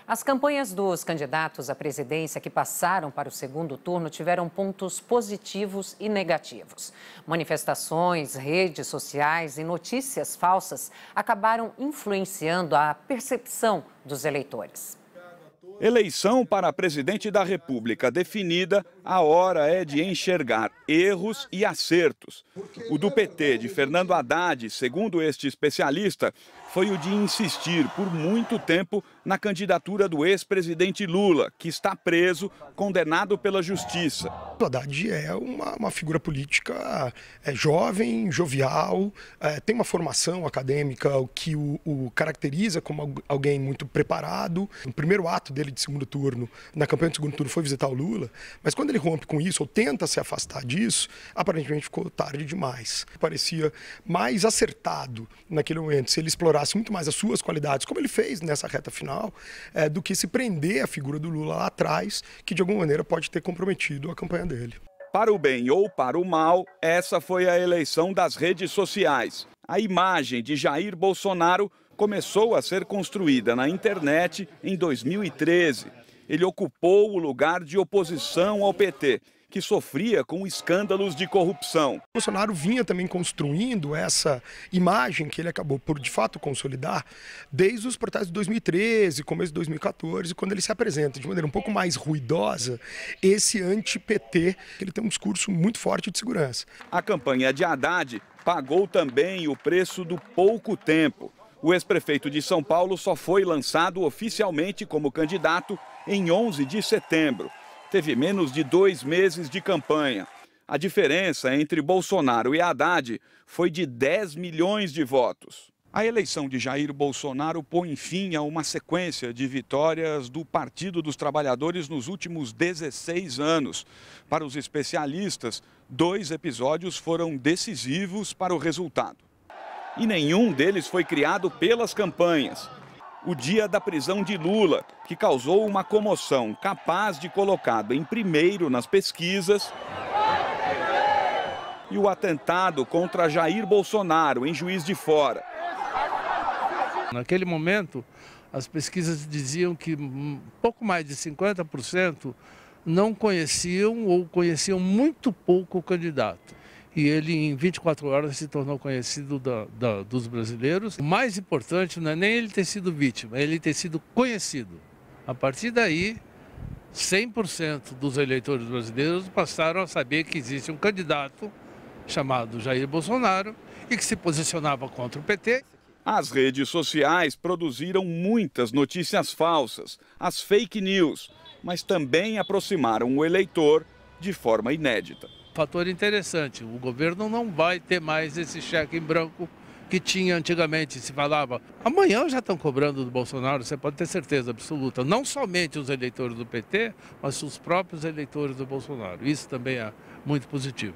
As campanhas dos candidatos à presidência que passaram para o segundo turno tiveram pontos positivos e negativos. Manifestações, redes sociais e notícias falsas acabaram influenciando a percepção dos eleitores. Eleição para presidente da República definida, a hora é de enxergar erros e acertos. O do PT de Fernando Haddad, segundo este especialista, foi o de insistir por muito tempo na candidatura do ex-presidente Lula, que está preso, condenado pela justiça. O Haddad é uma figura política jovem, jovial, tem uma formação acadêmica que o caracteriza como alguém muito preparado. O primeiro ato dele de segundo turno, na campanha de segundo turno, foi visitar o Lula, mas quando ele rompe com isso, ou tenta se afastar disso, aparentemente ficou tarde demais. Parecia mais acertado naquele momento, se ele explorasse muito mais as suas qualidades, como ele fez nessa reta final, do que se prender a figura do Lula lá atrás, que de alguma maneira pode ter comprometido a campanha dele. Para o bem ou para o mal, essa foi a eleição das redes sociais. A imagem de Jair Bolsonaro começou a ser construída na internet em 2013. Ele ocupou o lugar de oposição ao PT, que sofria com escândalos de corrupção. Bolsonaro vinha também construindo essa imagem que ele acabou por, de fato, consolidar desde os protestos de 2013, começo de 2014, quando ele se apresenta de maneira um pouco mais ruidosa, esse anti-PT, ele tem um discurso muito forte de segurança. A campanha de Haddad pagou também o preço do pouco tempo. O ex-prefeito de São Paulo só foi lançado oficialmente como candidato em 11 de setembro. Teve menos de 2 meses de campanha. A diferença entre Bolsonaro e Haddad foi de 10 milhões de votos. A eleição de Jair Bolsonaro põe fim a uma sequência de vitórias do Partido dos Trabalhadores nos últimos 16 anos. Para os especialistas, 2 episódios foram decisivos para o resultado. E nenhum deles foi criado pelas campanhas. O dia da prisão de Lula, que causou uma comoção capaz de colocá-lo em primeiro nas pesquisas, e o atentado contra Jair Bolsonaro em Juiz de Fora. Naquele momento, as pesquisas diziam que pouco mais de 50% não conheciam ou conheciam muito pouco o candidato. E ele, em 24 horas, se tornou conhecido dos brasileiros. O mais importante não é nem ele ter sido vítima, é ele ter sido conhecido. A partir daí, 100% dos eleitores brasileiros passaram a saber que existe um candidato chamado Jair Bolsonaro e que se posicionava contra o PT. As redes sociais produziram muitas notícias falsas, as fake news, mas também aproximaram o eleitor de forma inédita. Fator interessante, o governo não vai ter mais esse cheque em branco que tinha antigamente. Se falava, amanhã já estão cobrando do Bolsonaro, você pode ter certeza absoluta. Não somente os eleitores do PT, mas os próprios eleitores do Bolsonaro. Isso também é muito positivo.